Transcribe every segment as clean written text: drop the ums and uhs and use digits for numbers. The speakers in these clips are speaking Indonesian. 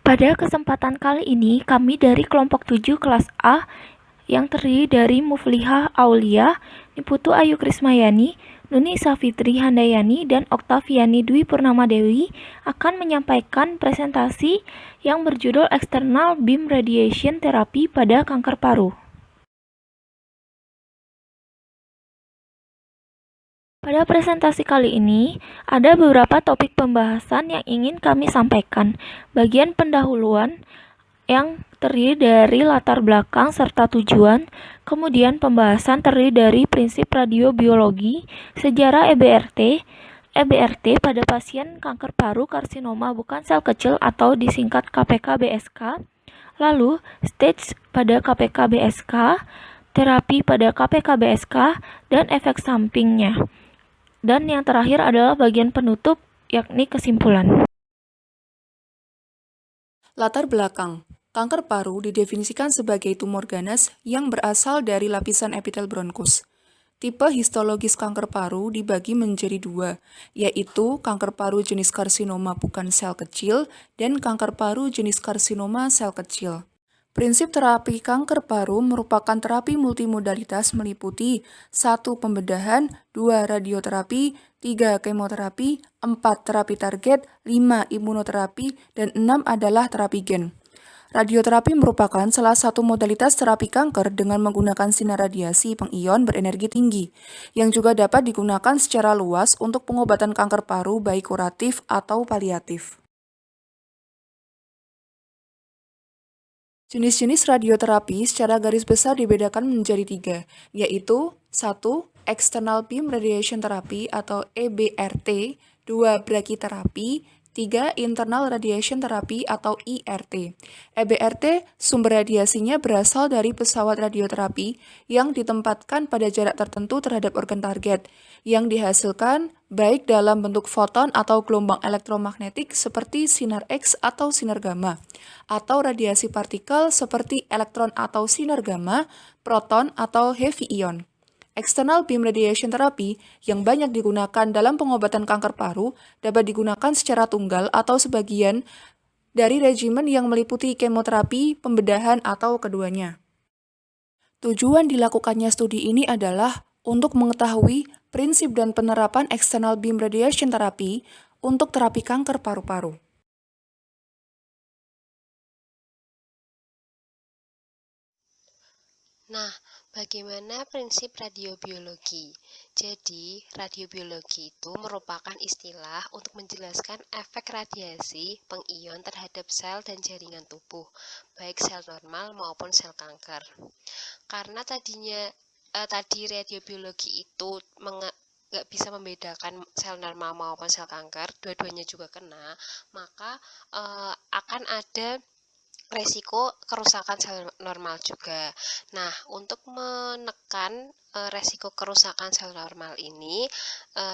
Pada kesempatan kali ini, kami dari kelompok 7 kelas A yang terdiri dari Muflihah Aulia, Niputu Ayu Krismayani, Nuni Safitri Handayani, dan Oktaviani Dwi Purnamadewi akan menyampaikan presentasi yang berjudul External Beam Radiation Therapy pada kanker paru. Pada presentasi kali ini, ada beberapa topik pembahasan yang ingin kami sampaikan. Bagian pendahuluan yang terdiri dari latar belakang serta tujuan, kemudian pembahasan terdiri dari prinsip radiobiologi, sejarah EBRT pada pasien kanker paru karsinoma bukan sel kecil atau disingkat KPK-BSK, lalu stage pada KPK-BSK, terapi pada KPK-BSK, dan efek sampingnya. Dan yang terakhir adalah bagian penutup, yakni kesimpulan. Latar belakang. Kanker paru didefinisikan sebagai tumor ganas yang berasal dari lapisan epitel bronkus. Tipe histologis kanker paru dibagi menjadi dua, yaitu kanker paru jenis karsinoma bukan sel kecil dan kanker paru jenis karsinoma sel kecil. Prinsip terapi kanker paru merupakan terapi multimodalitas meliputi 1. Pembedahan, 2. Radioterapi, 3. Kemoterapi, 4. Terapi target, 5. Imunoterapi, dan 6 adalah terapi gen. Radioterapi merupakan salah satu modalitas terapi kanker dengan menggunakan sinar radiasi pengion berenergi tinggi, yang juga dapat digunakan secara luas untuk pengobatan kanker paru baik kuratif atau paliatif. Jenis-jenis radioterapi secara garis besar dibedakan menjadi 3, yaitu 1. External Beam Radiation Therapy atau EBRT, 2. Brachytherapy, 3. Internal Radiation Therapy atau IRT. EBRT sumber radiasinya berasal dari pesawat radioterapi yang ditempatkan pada jarak tertentu terhadap organ target, yang dihasilkan baik dalam bentuk foton atau gelombang elektromagnetik seperti sinar X atau sinar gamma, atau radiasi partikel seperti elektron atau sinar gamma, proton atau heavy ion. External beam radiation therapy yang banyak digunakan dalam pengobatan kanker paru dapat digunakan secara tunggal atau sebagian dari regimen yang meliputi kemoterapi, pembedahan, atau keduanya. Tujuan dilakukannya studi ini adalah untuk mengetahui prinsip dan penerapan external beam radiation therapy untuk terapi kanker paru-paru. Nah, bagaimana prinsip radiobiologi? Jadi, radiobiologi itu merupakan istilah untuk menjelaskan efek radiasi pengion terhadap sel dan jaringan tubuh, baik sel normal maupun sel kanker. Karena tadi radiobiologi itu nggak bisa membedakan sel normal maupun sel kanker, dua-duanya juga kena, maka akan ada resiko kerusakan sel normal juga. Nah, untuk menekan resiko kerusakan sel normal ini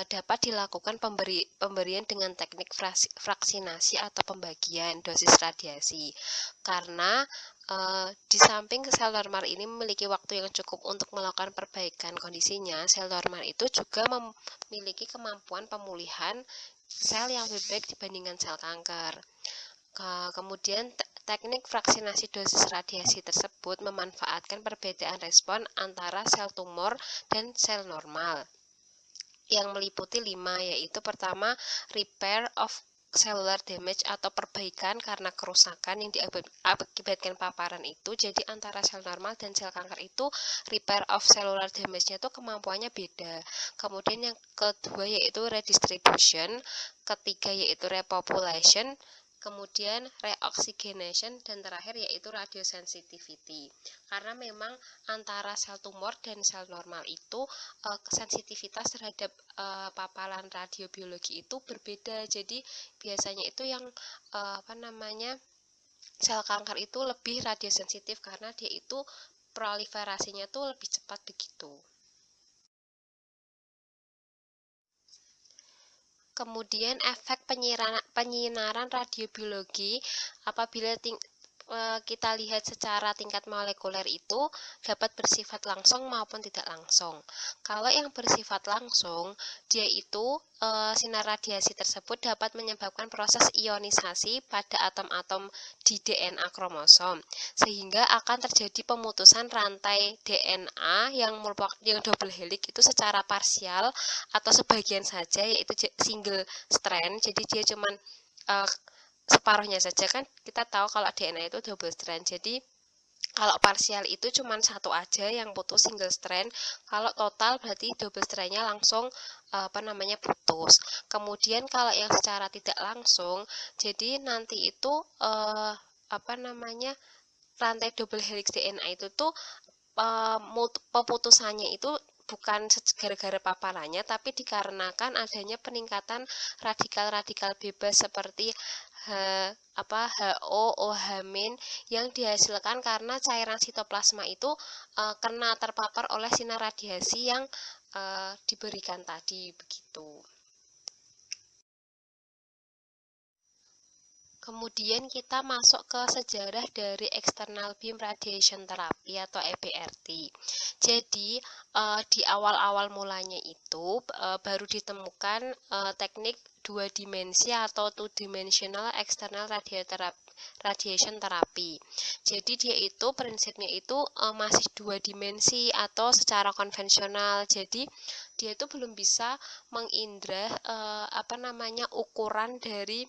dapat dilakukan pemberian dengan teknik fraksinasi atau pembagian dosis radiasi. Karena di samping sel normal ini memiliki waktu yang cukup untuk melakukan perbaikan kondisinya, sel normal itu juga memiliki kemampuan pemulihan sel yang lebih baik dibandingkan sel kanker. Kemudian teknik fraksinasi dosis radiasi tersebut memanfaatkan perbedaan respon antara sel tumor dan sel normal yang meliputi 5, yaitu pertama repair of cellular damage atau perbaikan karena kerusakan yang diakibatkan paparan itu. Jadi antara sel normal dan sel kanker itu repair of cellular damage-nya itu kemampuannya beda. Kemudian yang kedua yaitu redistribution, ketiga yaitu repopulation, kemudian reoxygenation, dan terakhir yaitu radiosensitivity. Karena memang antara sel tumor dan sel normal itu sensitivitas terhadap paparan radiobiologi itu berbeda. Jadi biasanya itu yang sel kanker itu lebih radiosensitif karena dia itu proliferasinya itu lebih cepat begitu. Kemudian efek penyinaran radiobiologi apabila kita lihat secara tingkat molekuler itu dapat bersifat langsung maupun tidak langsung. Kalau yang bersifat langsung, dia itu sinar radiasi tersebut dapat menyebabkan proses ionisasi pada atom-atom di DNA kromosom, sehingga akan terjadi pemutusan rantai DNA yang double helix itu secara parsial atau sebagian saja, yaitu single strand. Jadi dia cuman separuhnya saja, kan kita tahu kalau DNA itu double strand. Jadi kalau parsial itu cuma satu aja yang putus, single strand. Kalau total berarti double strandnya langsung putus. Kemudian kalau yang secara tidak langsung, jadi nanti itu rantai double helix DNA itu tuh pemutusannya itu bukan gara-gara paparannya, tapi dikarenakan adanya peningkatan radikal-radikal bebas seperti HO, OH- yang dihasilkan karena cairan sitoplasma itu kena terpapar oleh sinar radiasi yang diberikan tadi, begitu. Kemudian kita masuk ke sejarah dari external beam radiation therapy atau EBRT. Jadi di awal-awal mulanya itu baru ditemukan teknik dua dimensi atau two dimensional external radiation therapy. Jadi dia itu prinsipnya itu masih dua dimensi atau secara konvensional. Jadi dia itu belum bisa mengindra ukuran dari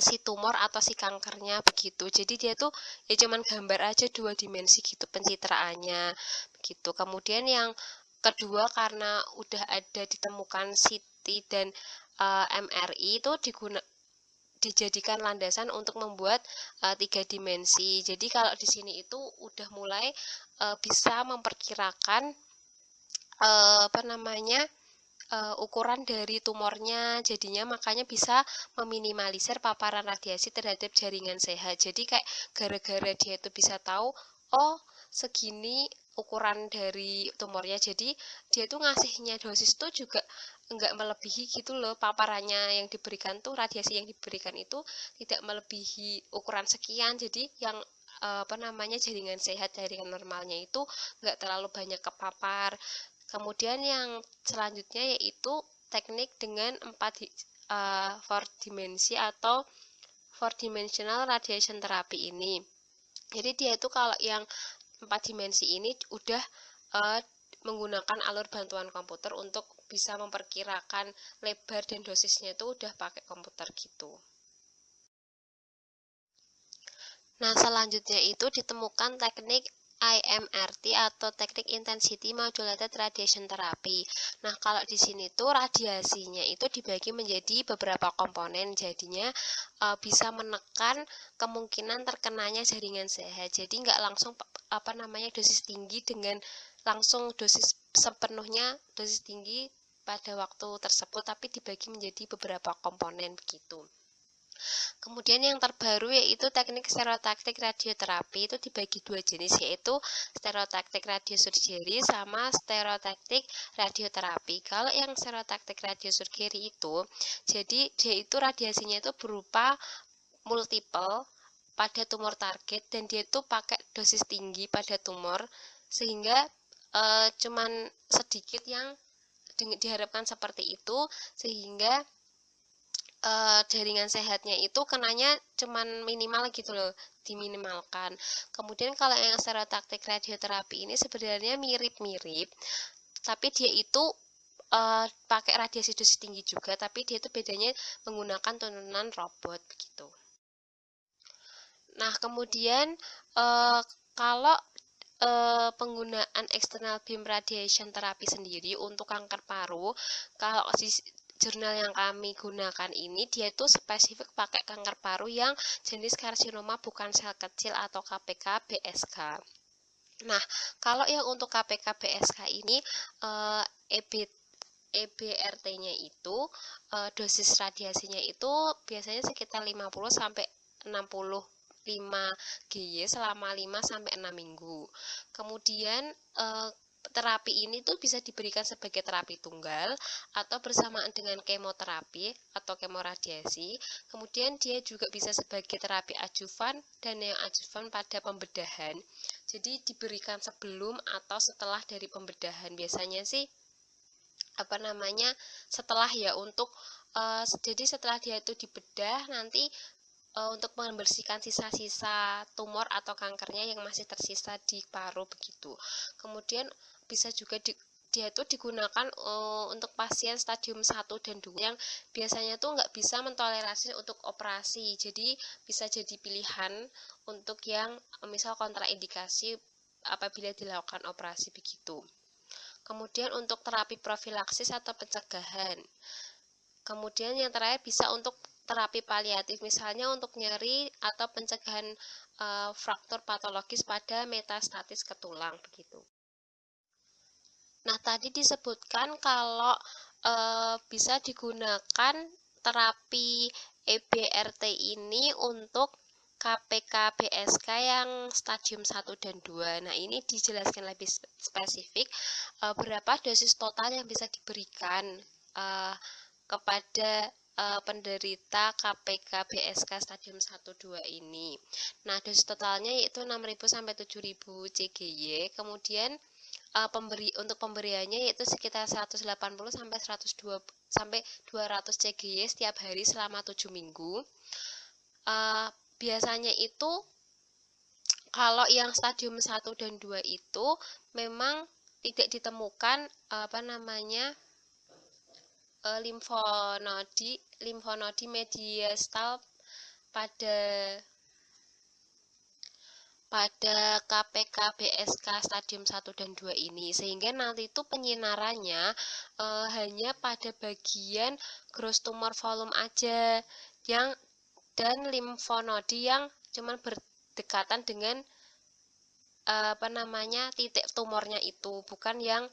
si tumor atau si kankernya, begitu. Jadi dia tuh ya cuman gambar aja dua dimensi gitu pencitraannya begitu. Kemudian yang kedua, karena udah ada ditemukan CT dan MRI itu dijadikan landasan untuk membuat tiga dimensi. Jadi kalau di sini itu udah mulai bisa memperkirakan ukuran dari tumornya, jadinya makanya bisa meminimalisir paparan radiasi terhadap jaringan sehat. Jadi kayak gara-gara dia itu bisa tahu, oh segini ukuran dari tumornya, jadi dia tuh ngasihnya dosis tuh juga enggak melebihi gitu loh, paparannya yang diberikan tuh, radiasi yang diberikan itu tidak melebihi ukuran sekian. Jadi yang jaringan sehat, jaringan normalnya itu enggak terlalu banyak kepapar. Kemudian yang selanjutnya yaitu teknik dengan 4 dimensi atau 4-dimensional radiation therapy ini. Jadi dia itu kalau yang 4 dimensi ini udah menggunakan alur bantuan komputer untuk bisa memperkirakan lebar dan dosisnya itu udah pakai komputer gitu. Nah, selanjutnya itu ditemukan teknik IMRT atau teknik intensity modulated radiation therapy. Nah, kalau di sini tuh radiasinya itu dibagi menjadi beberapa komponen, jadinya bisa menekan kemungkinan terkenanya jaringan sehat. Jadi nggak langsung dosis tinggi dengan langsung dosis sepenuhnya dosis tinggi pada waktu tersebut, tapi dibagi menjadi beberapa komponen begitu. Kemudian yang terbaru yaitu teknik stereotaktik radioterapi, itu dibagi dua jenis, yaitu stereotaktik radiosurgery sama stereotaktik radioterapi. Kalau yang stereotaktik radiosurgery itu, jadi dia itu radiasinya itu berupa multiple pada tumor target, dan dia itu pakai dosis tinggi pada tumor, sehingga cuman sedikit yang diharapkan seperti itu, sehingga jaringan sehatnya itu kenanya cuman minimal gitu loh, diminimalkan. Kemudian kalau yang stereotaktik radioterapi ini sebenarnya mirip-mirip, tapi dia itu pakai radiasi dosis tinggi juga, tapi dia itu bedanya menggunakan turunan robot begitu. Nah, kemudian kalau penggunaan external beam radiation therapy sendiri untuk kanker paru, kalau jurnal yang kami gunakan ini dia itu spesifik pakai kanker paru yang jenis karsinoma bukan sel kecil atau KPK BSK. Nah, kalau yang untuk KPK BSK ini EBRT-nya itu dosis radiasinya itu biasanya sekitar 50 sampai 65 GY selama 5 sampai 6 minggu. Kemudian terapi ini tuh bisa diberikan sebagai terapi tunggal atau bersamaan dengan kemoterapi atau kemoradiasi. Kemudian dia juga bisa sebagai terapi adjuvan dan neoadjuvan pada pembedahan. Jadi diberikan sebelum atau setelah dari pembedahan. Biasanya sih setelah ya untuk jadi setelah dia itu dibedah nanti untuk membersihkan sisa-sisa tumor atau kankernya yang masih tersisa di paru begitu. Kemudian bisa juga dia itu digunakan untuk pasien stadium 1 dan 2 yang biasanya tuh nggak bisa mentolerasi untuk operasi. Jadi bisa jadi pilihan untuk yang misal kontraindikasi apabila dilakukan operasi begitu. Kemudian untuk terapi profilaksis atau pencegahan. Kemudian yang terakhir bisa untuk terapi paliatif, misalnya untuk nyeri atau pencegahan fraktur patologis pada metastatis ke tulang begitu. Nah, tadi disebutkan kalau bisa digunakan terapi EBRT ini untuk KPK-BSK yang stadium 1 dan 2. Nah, ini dijelaskan lebih spesifik berapa dosis total yang bisa diberikan kepada penderita KPK-BSK stadium 1-2 ini. Nah, dosis totalnya yaitu 6.000 sampai 7.000 CGY. Kemudian untuk pemberiannya yaitu sekitar 180 sampai 120 sampai 200 CGY setiap hari selama 7 minggu. Biasanya itu kalau yang stadium 1 dan 2 itu memang tidak ditemukan limfonodi mediastal pada KPK-BSK stadium 1 dan 2 ini, sehingga nanti itu penyinarannya hanya pada bagian gross tumor volume aja dan limfonodi yang cuma berdekatan dengan titik tumornya itu, bukan yang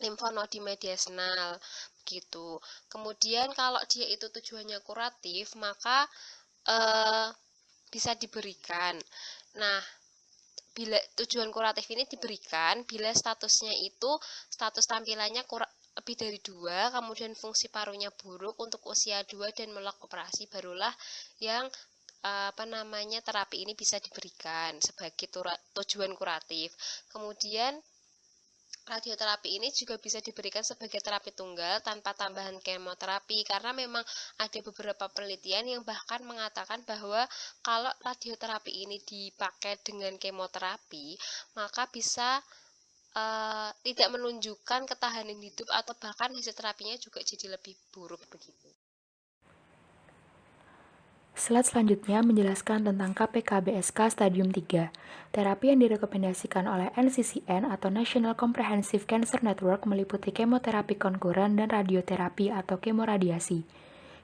limfonodi mediastinal gitu. Kemudian kalau dia itu tujuannya kuratif, maka bisa diberikan. Nah, bila tujuan kuratif ini diberikan bila statusnya itu status tampilannya lebih dari 2, kemudian fungsi parunya buruk untuk usia 2 dan menolak operasi, barulah yang terapi ini bisa diberikan sebagai tujuan kuratif. Kemudian radioterapi ini juga bisa diberikan sebagai terapi tunggal tanpa tambahan kemoterapi, karena memang ada beberapa penelitian yang bahkan mengatakan bahwa kalau radioterapi ini dipakai dengan kemoterapi, maka bisa tidak menunjukkan ketahanan hidup atau bahkan hasil terapinya juga jadi lebih buruk begitu. Slide selanjutnya menjelaskan tentang KPK-BSK Stadium 3. Terapi yang direkomendasikan oleh NCCN atau National Comprehensive Cancer Network meliputi kemoterapi konkuren dan radioterapi atau kemoradiasi.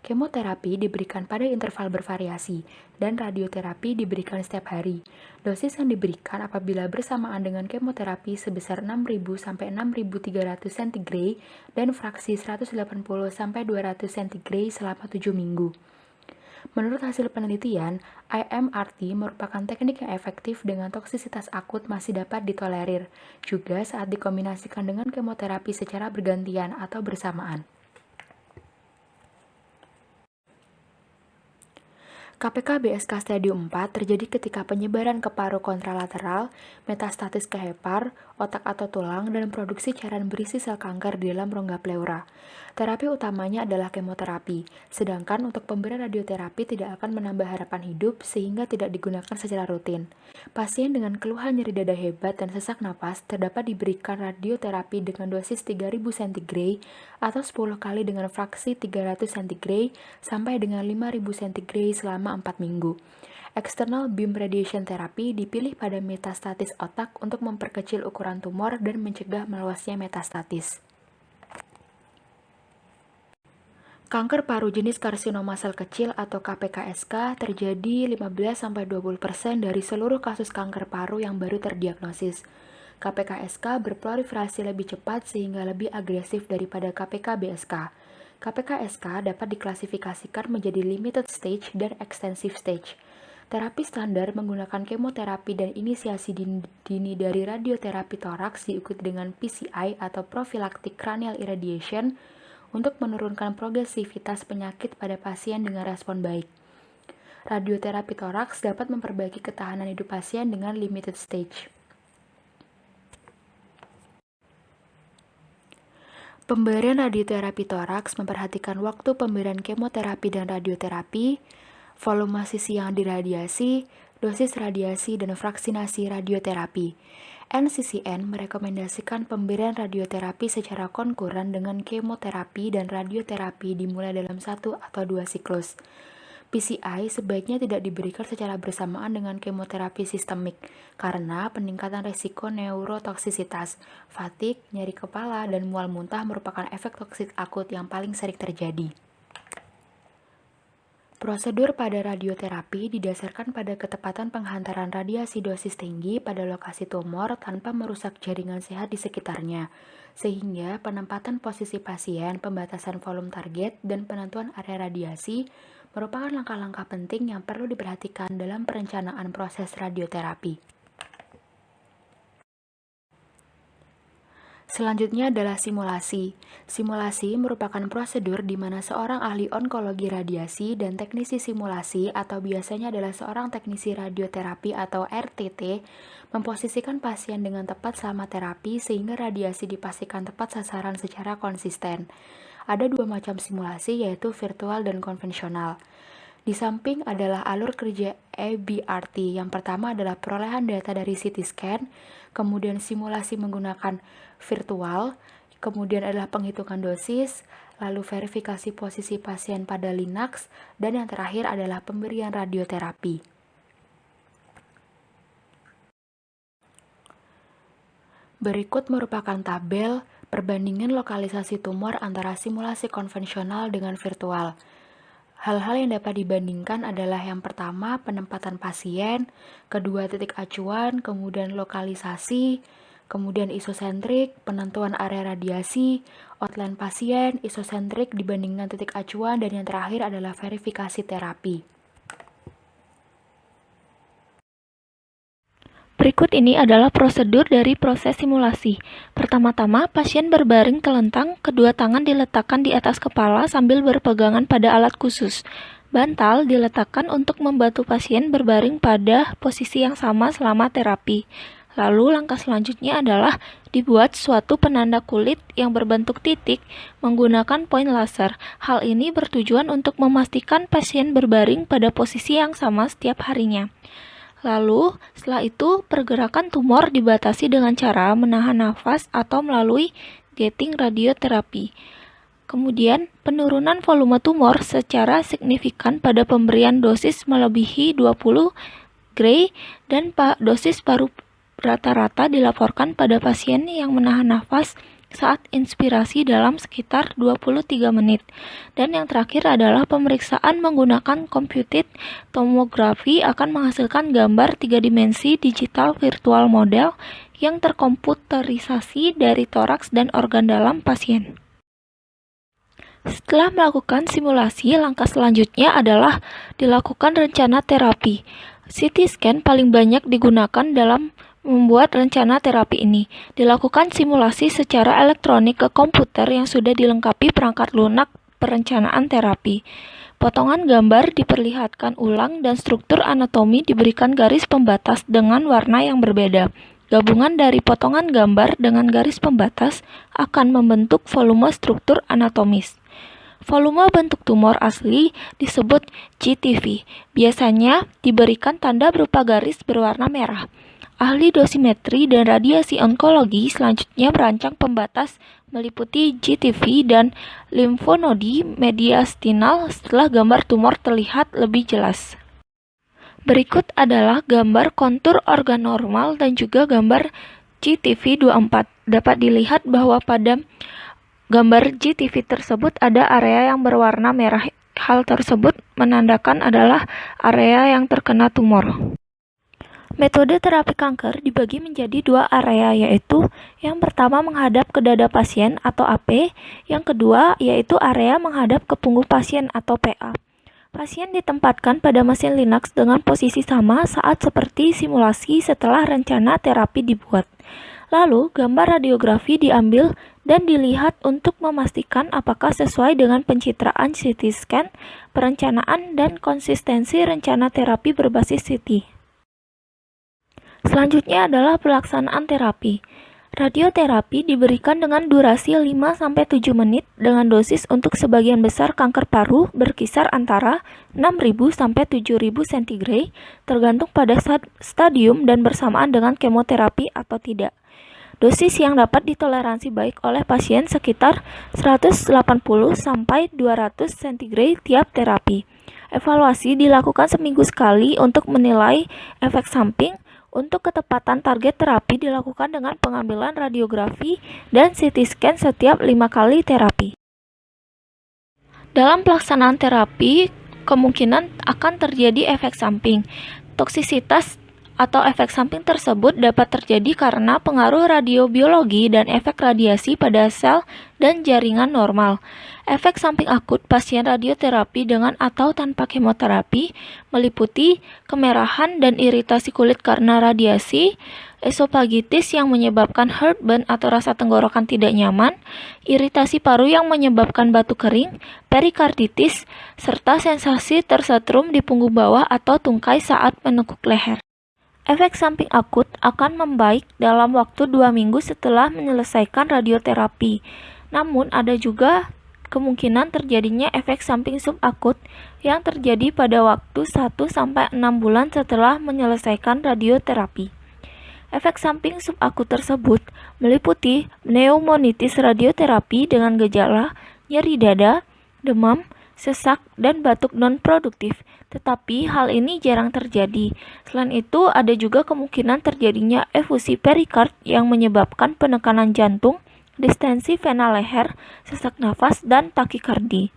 Kemoterapi diberikan pada interval bervariasi, dan radioterapi diberikan setiap hari. Dosis yang diberikan apabila bersamaan dengan kemoterapi sebesar 6.000 sampai 6.300 centigrade dan fraksi 180 sampai 200 centigrade selama 7 minggu. Menurut hasil penelitian, IMRT merupakan teknik yang efektif dengan toksisitas akut masih dapat ditolerir, juga saat dikombinasikan dengan kemoterapi secara bergantian atau bersamaan. KPK-BSK stadium 4 terjadi ketika penyebaran ke paru kontralateral, metastatis ke hepar, otak atau tulang, dan produksi cairan berisi sel kanker di dalam rongga pleura. Terapi utamanya adalah kemoterapi, sedangkan untuk pemberian radioterapi tidak akan menambah harapan hidup sehingga tidak digunakan secara rutin. Pasien dengan keluhan nyeri dada hebat dan sesak napas terdapat diberikan radioterapi dengan dosis 3000 centigrade atau 10 kali dengan fraksi 300 centigrade sampai dengan 5000 centigrade selama 4 minggu. External beam radiation therapy dipilih pada metastatis otak untuk memperkecil ukuran tumor dan mencegah meluasnya metastatis. Kanker paru jenis karsinoma sel kecil atau KPKSK terjadi 15-20% dari seluruh kasus kanker paru yang baru terdiagnosis. KPKSK berproliferasi lebih cepat sehingga lebih agresif daripada KPK-BSK. KPKSK dapat diklasifikasikan menjadi limited stage dan extensive stage. Terapi standar menggunakan kemoterapi dan inisiasi dini dari radioterapi toraks diikuti dengan PCI atau prophylactic cranial irradiation untuk menurunkan progresivitas penyakit pada pasien dengan respon baik. Radioterapi toraks dapat memperbaiki ketahanan hidup pasien dengan limited stage. Pemberian radioterapi toraks memperhatikan waktu pemberian kemoterapi dan radioterapi, volume sisi yang diradiasi, dosis radiasi, dan vaksinasi radioterapi. NCCN merekomendasikan pemberian radioterapi secara konkuren dengan kemoterapi dan radioterapi dimulai dalam 1 atau 2 siklus. PCI sebaiknya tidak diberikan secara bersamaan dengan kemoterapi sistemik karena peningkatan risiko neurotoksisitas, fatigue, nyeri kepala, dan mual muntah merupakan efek toksik akut yang paling sering terjadi. Prosedur pada radioterapi didasarkan pada ketepatan penghantaran radiasi dosis tinggi pada lokasi tumor tanpa merusak jaringan sehat di sekitarnya, sehingga penempatan posisi pasien, pembatasan volume target, dan penentuan area radiasi merupakan langkah-langkah penting yang perlu diperhatikan dalam perencanaan proses radioterapi. Selanjutnya adalah simulasi. Simulasi merupakan prosedur di mana seorang ahli onkologi radiasi dan teknisi simulasi atau biasanya adalah seorang teknisi radioterapi atau RTT memposisikan pasien dengan tepat selama terapi sehingga radiasi dipastikan tepat sasaran secara konsisten. Ada 2 macam simulasi yaitu virtual dan konvensional. Di samping adalah alur kerja EBRT. Yang pertama adalah perolehan data dari CT scan, kemudian simulasi menggunakan virtual, kemudian adalah penghitungan dosis, lalu verifikasi posisi pasien pada Linux, dan yang terakhir adalah pemberian radioterapi. Berikut merupakan tabel perbandingan lokalisasi tumor antara simulasi konvensional dengan virtual. Hal-hal yang dapat dibandingkan adalah yang pertama penempatan pasien, kedua titik acuan, kemudian lokalisasi, kemudian isosentrik, penentuan area radiasi, outline pasien, isosentrik dibandingkan titik acuan, dan yang terakhir adalah verifikasi terapi. Berikut ini adalah prosedur dari proses simulasi. Pertama-tama, pasien berbaring telentang, kedua tangan diletakkan di atas kepala sambil berpegangan pada alat khusus. Bantal diletakkan untuk membantu pasien berbaring pada posisi yang sama selama terapi. Lalu langkah selanjutnya adalah dibuat suatu penanda kulit yang berbentuk titik menggunakan poin laser. Hal ini bertujuan untuk memastikan pasien berbaring pada posisi yang sama setiap harinya. Lalu, setelah itu, pergerakan tumor dibatasi dengan cara menahan nafas atau melalui gating radioterapi. Kemudian, penurunan volume tumor secara signifikan pada pemberian dosis melebihi 20 Gray dan dosis paru rata-rata dilaporkan pada pasien yang menahan nafas saat inspirasi dalam sekitar 23 menit. Dan yang terakhir adalah pemeriksaan menggunakan computed tomography akan menghasilkan gambar 3 dimensi digital virtual model yang terkomputerisasi dari toraks dan organ dalam pasien. Setelah melakukan simulasi, langkah selanjutnya adalah dilakukan rencana terapi. CT scan paling banyak digunakan dalam membuat rencana terapi ini. Dilakukan simulasi secara elektronik ke komputer yang sudah dilengkapi perangkat lunak perencanaan terapi. Potongan gambar diperlihatkan ulang dan struktur anatomi diberikan garis pembatas dengan warna yang berbeda. Gabungan dari potongan gambar dengan garis pembatas akan membentuk volume struktur anatomis. Volume bentuk tumor asli disebut GTV. Biasanya diberikan tanda berupa garis berwarna merah. Ahli dosimetri dan radiasi onkologi selanjutnya merancang pembatas meliputi GTV dan limfonodi mediastinal setelah gambar tumor terlihat lebih jelas. Berikut adalah gambar kontur organ normal dan juga gambar GTV24. Dapat dilihat bahwa pada gambar GTV tersebut ada area yang berwarna merah. Hal tersebut menandakan adalah area yang terkena tumor. Metode terapi kanker dibagi menjadi 2 area, yaitu yang pertama menghadap ke dada pasien atau AP, yang kedua yaitu area menghadap ke punggung pasien atau PA. Pasien ditempatkan pada mesin Linux dengan posisi sama saat seperti simulasi setelah rencana terapi dibuat. Lalu, gambar radiografi diambil dan dilihat untuk memastikan apakah sesuai dengan pencitraan CT scan, perencanaan, dan konsistensi rencana terapi berbasis CT. Selanjutnya adalah pelaksanaan terapi. Radioterapi diberikan dengan durasi 5-7 menit dengan dosis untuk sebagian besar kanker paru berkisar antara 6.000 sampai 7.000 centigrade tergantung pada stadium dan bersamaan dengan kemoterapi atau tidak. Dosis yang dapat ditoleransi baik oleh pasien sekitar 180 sampai 200 centigrade tiap terapi. Evaluasi dilakukan seminggu sekali untuk menilai efek samping. Untuk ketepatan target terapi dilakukan dengan pengambilan radiografi dan CT scan setiap 5 kali terapi. Dalam pelaksanaan terapi, kemungkinan akan terjadi efek samping. Toksisitas atau efek samping tersebut dapat terjadi karena pengaruh radiobiologi dan efek radiasi pada sel dan jaringan normal. Efek samping akut pasien radioterapi dengan atau tanpa kemoterapi meliputi kemerahan dan iritasi kulit karena radiasi, esofagitis yang menyebabkan heartburn atau rasa tenggorokan tidak nyaman, iritasi paru yang menyebabkan batuk kering, perikarditis, serta sensasi tersetrum di punggung bawah atau tungkai saat menekuk leher. Efek samping akut akan membaik dalam waktu 2 minggu setelah menyelesaikan radioterapi. Namun ada juga kemungkinan terjadinya efek samping subakut yang terjadi pada waktu 1-6 bulan setelah menyelesaikan radioterapi. Efek samping subakut tersebut meliputi pneumonitis radioterapi dengan gejala nyeri dada, demam, sesak, dan batuk non-produktif. Tetapi hal ini jarang terjadi. Selain itu, ada juga kemungkinan terjadinya efusi perikard yang menyebabkan penekanan jantung, distensi vena leher, sesak nafas, dan takikardi.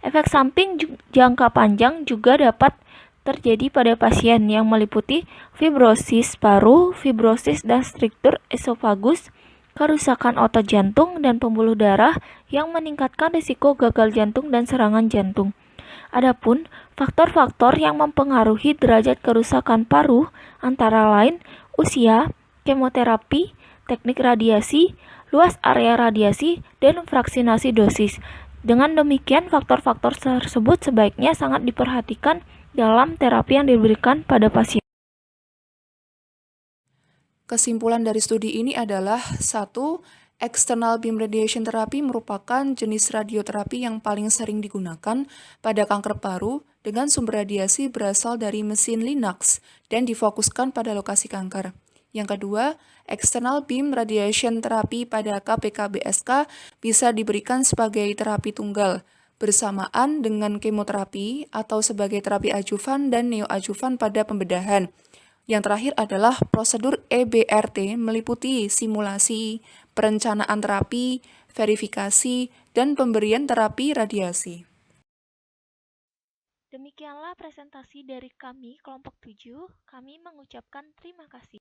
Efek samping jangka panjang juga dapat terjadi pada pasien yang meliputi fibrosis paru, fibrosis dan struktur esofagus, kerusakan otot jantung dan pembuluh darah yang meningkatkan risiko gagal jantung dan serangan jantung. Adapun faktor-faktor yang mempengaruhi derajat kerusakan paru antara lain usia, kemoterapi, teknik radiasi, luas area radiasi, dan vaksinasi dosis. Dengan demikian, faktor-faktor tersebut sebaiknya sangat diperhatikan dalam terapi yang diberikan pada pasien. Kesimpulan dari studi ini adalah 1. External beam radiation therapy merupakan jenis radioterapi yang paling sering digunakan pada kanker paru dengan sumber radiasi berasal dari mesin Linux dan difokuskan pada lokasi kanker. Yang kedua, external beam radiation therapy pada KPK-BSK bisa diberikan sebagai terapi tunggal bersamaan dengan kemoterapi atau sebagai terapi adjuvan dan neoadjuvan pada pembedahan. Yang terakhir adalah prosedur EBRT meliputi simulasi, perencanaan terapi, verifikasi, dan pemberian terapi radiasi. Demikianlah presentasi dari kami kelompok 7. Kami mengucapkan terima kasih.